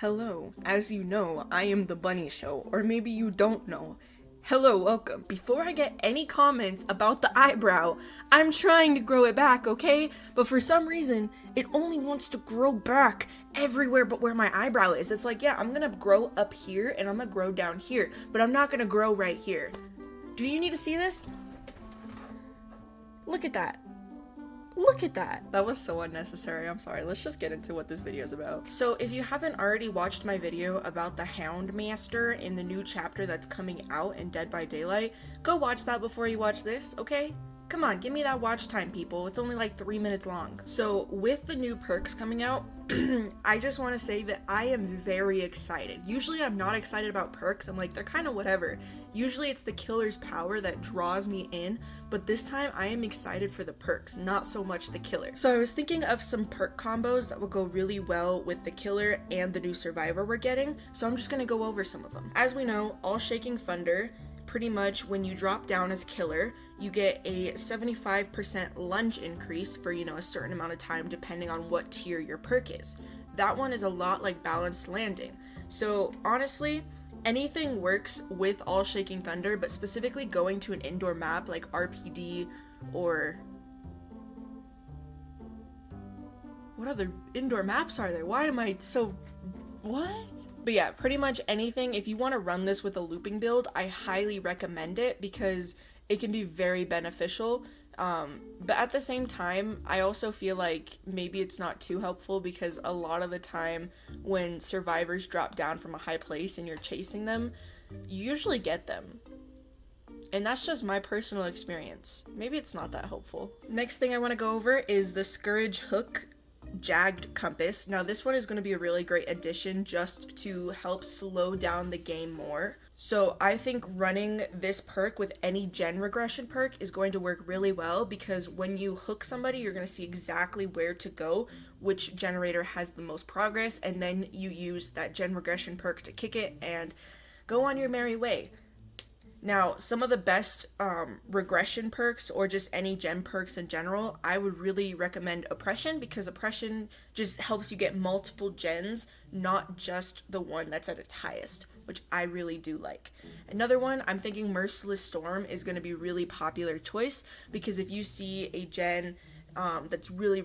Hello, as you know, I am the Bunny Show, or maybe you don't know. Hello, welcome. Before I get any comments about the eyebrow, I'm trying to grow it back, okay? But for some reason, it only wants to grow back everywhere but where my eyebrow is. It's like, yeah, I'm gonna grow up here and I'm gonna grow down here, but I'm not gonna grow right here. Do you need to see this? Look at that. Look at that. That was so unnecessary. I'm sorry. Let's just get into what this video is about. So if you haven't already watched my video about the Houndmaster in the new chapter that's coming out in Dead by Daylight, go watch that before you watch this, okay? Come on, give me that watch time, people. It's only like 3 minutes long. So with the new perks coming out, I just want to say that I am very excited. Usually I'm not excited about perks. I'm like, they're kind of whatever. Usually it's the killer's power that draws me in, but this time I am excited for the perks, not so much the killer. So I was thinking of some perk combos that will go really well with the killer and the new survivor we're getting, so I'm just going to go over some of them. As we know, All Shaking Thunder, pretty much when you drop down as killer, you get a 75% lunge increase for, a certain amount of time depending on what tier your perk is. That one is a lot like balanced landing. So honestly, anything works with All Shaking Thunder, but specifically going to an indoor map like RPD or... what other indoor maps are there? Why am I so... what? But yeah, pretty much anything. If you want to run this with a looping build, I highly recommend it because it can be very beneficial. But at the same time, I also feel like maybe it's not too helpful because a lot of the time when survivors drop down from a high place and you're chasing them, you usually get them. And that's just my personal experience. Maybe it's not that helpful. Next thing I want to go over is the Scourge Hook Jagged Compass. Now this one is going to be a really great addition just to help slow down the game more. So I think running this perk with any gen regression perk is going to work really well because when you hook somebody, you're going to see exactly where to go, which generator has the most progress, and then you use that gen regression perk to kick it and go on your merry way. Now, some of the best regression perks or just any gen perks in general, I would really recommend Oppression because Oppression just helps you get multiple gens, not just the one that's at its highest, which I really do like. Another one, I'm thinking Merciless Storm is going to be a really popular choice because if you see a gen that's really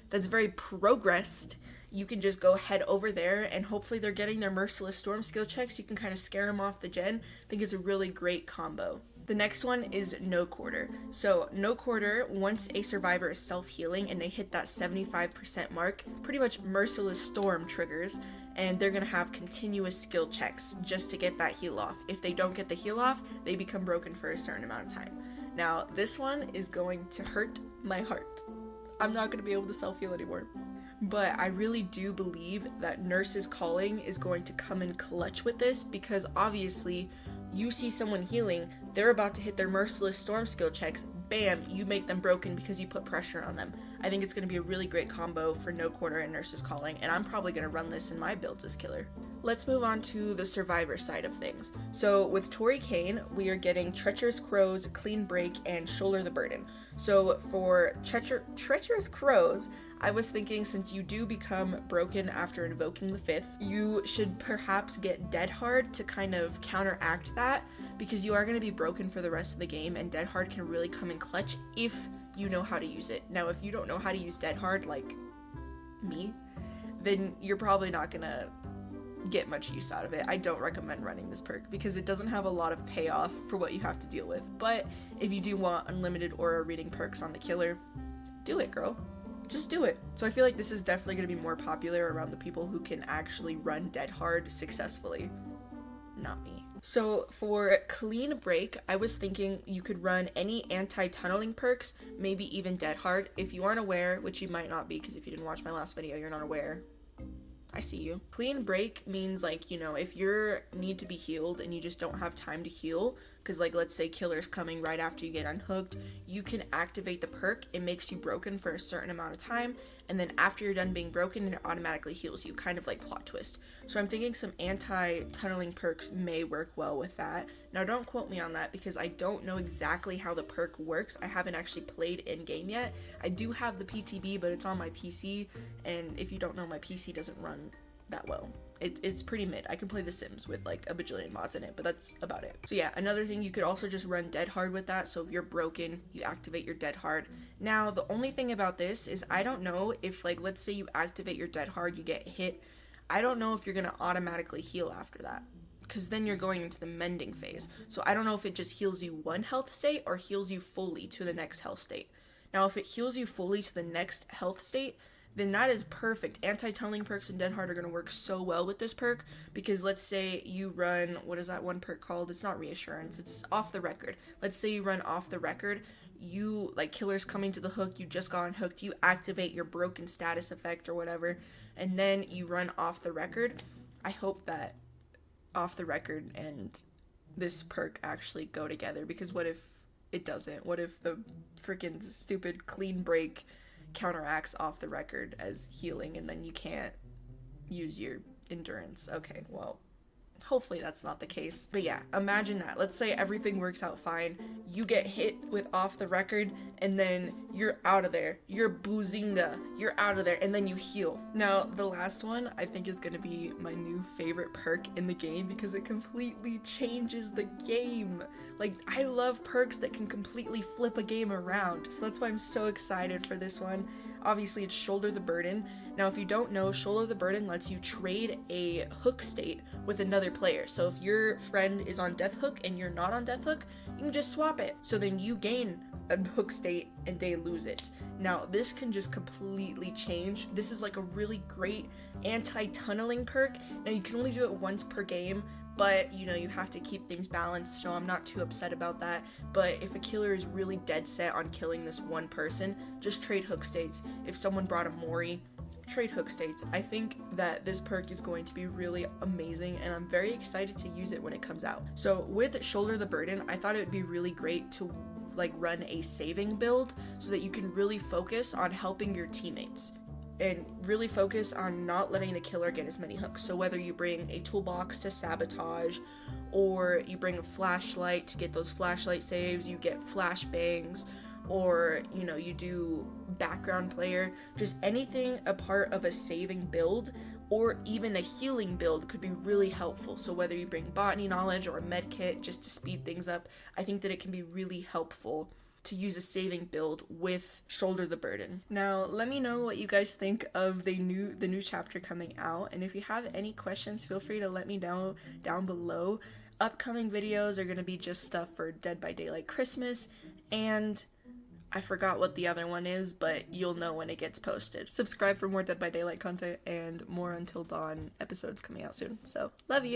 that's very progressed, you can just go head over there and hopefully they're getting their Merciless Storm skill checks. You can kind of scare them off the gen. I think it's a really great combo. The next one is No Quarter. So No Quarter, once a survivor is self-healing and they hit that 75% mark, pretty much Merciless Storm triggers and they're going to have continuous skill checks just to get that heal off. If they don't get the heal off, they become broken for a certain amount of time. Now, this one is going to hurt my heart. I'm not going to be able to self-heal anymore. But I really do believe that Nurse's Calling is going to come in clutch with this because obviously you see someone healing, they're about to hit their Merciless Storm skill checks, bam, you make them broken because you put pressure on them. I think it's going to be a really great combo for No Quarter and Nurse's Calling, and I'm probably going to run this in my builds as killer. Let's move on to the survivor side of things. So with Taurie Cain, we are getting Treacherous Crows, Clean Break, and Shoulder the Burden. So for Treacherous Crows, I was thinking since you do become broken after invoking the 5th, you should perhaps get Dead Hard to kind of counteract that because you are going to be broken for the rest of the game and Dead Hard can really come in clutch if you know how to use it. Now, if you don't know how to use Dead Hard, like me, then you're probably not going to get much use out of it. I don't recommend running this perk because it doesn't have a lot of payoff for what you have to deal with. But if you do want unlimited aura reading perks on the killer, do it, girl. Just do it. So I feel like this is definitely going to be more popular around the people who can actually run Dead Hard successfully. Not me. So for Clean Break, I was thinking you could run any anti-tunneling perks, maybe even Dead Hard. If you aren't aware, which you might not be because if you didn't watch my last video, you're not aware. I see you. Clean Break means like, if you need to be healed and you just don't have time to heal, because like let's say killer's coming right after you get unhooked, you can activate the perk. It makes you broken for a certain amount of time, and then after you're done being broken, it automatically heals you, kind of like plot twist. So I'm thinking some anti-tunneling perks may work well with that. Now don't quote me on that because I don't know exactly how the perk works. I haven't actually played in game yet. I do have the PTB, but it's on my PC, and if you don't know, my PC doesn't run that well. It's pretty mid. I can play The Sims with like a bajillion mods in it, but that's about it. So yeah, another thing, you could also just run dead hard with that. So if you're broken, you activate your dead hard. Now the only thing about this is I don't know if, like, let's say you activate your dead hard, you get hit, I don't know if you're gonna automatically heal after that, because then you're going into the mending phase. So I don't know if it just heals you one health state or heals you fully to the next health state. Now if it heals you fully to the next health state, then that is perfect. Anti-tunneling perks and dead hard are going to work so well with this perk, because let's say you run, what is that one perk called? It's not reassurance, it's off the record. Let's say you run off the record, you, like, killer's coming to the hook, you just got unhooked, you activate your broken status effect or whatever, and then you run off the record. I hope that off the record and this perk actually go together, because what if it doesn't? What if the freaking stupid clean break counteracts off the record as healing and then you can't use your endurance? Okay, well, hopefully that's not the case. But yeah, imagine that. Let's say everything works out fine. You get hit with off the record and then you're out of there. You're boozinga. You're out of there and then you heal. Now, the last one I think is going to be my new favorite perk in the game, because it completely changes the game. Like, I love perks that can completely flip a game around. So that's why I'm so excited for this one. Obviously, it's Shoulder the Burden. Now, if you don't know, Shoulder the Burden lets you trade a hook state with another player. So if your friend is on death hook and you're not on death hook, you can just swap it. So then you gain a hook state and they lose it. Now, this can just completely change. This is like a really great anti-tunneling perk. Now, you can only do it once per game, but you know, you have to keep things balanced, so I'm not too upset about that. But if a killer is really dead set on killing this one person, just trade hook states. If someone brought a Mori, trade hook states. I think that this perk is going to be really amazing, and I'm very excited to use it when it comes out. So with Shoulder the Burden, I thought it would be really great to like run a saving build so that you can really focus on helping your teammates and really focus on not letting the killer get as many hooks. So whether you bring a toolbox to sabotage, or you bring a flashlight to get those flashlight saves, you get flashbangs, or you know, you do background player, just anything a part of a saving build or even a healing build could be really helpful. So whether you bring botany knowledge or a med kit just to speed things up, I think that it can be really helpful to use a saving build with Shoulder the Burden. Now, let me know what you guys think of the new chapter coming out, and if you have any questions, feel free to let me know down below. Upcoming videos are going to be just stuff for Dead by Daylight Christmas, and I forgot what the other one is, but you'll know when it gets posted. Subscribe for more Dead by Daylight content and more Until Dawn episodes coming out soon. So, love you!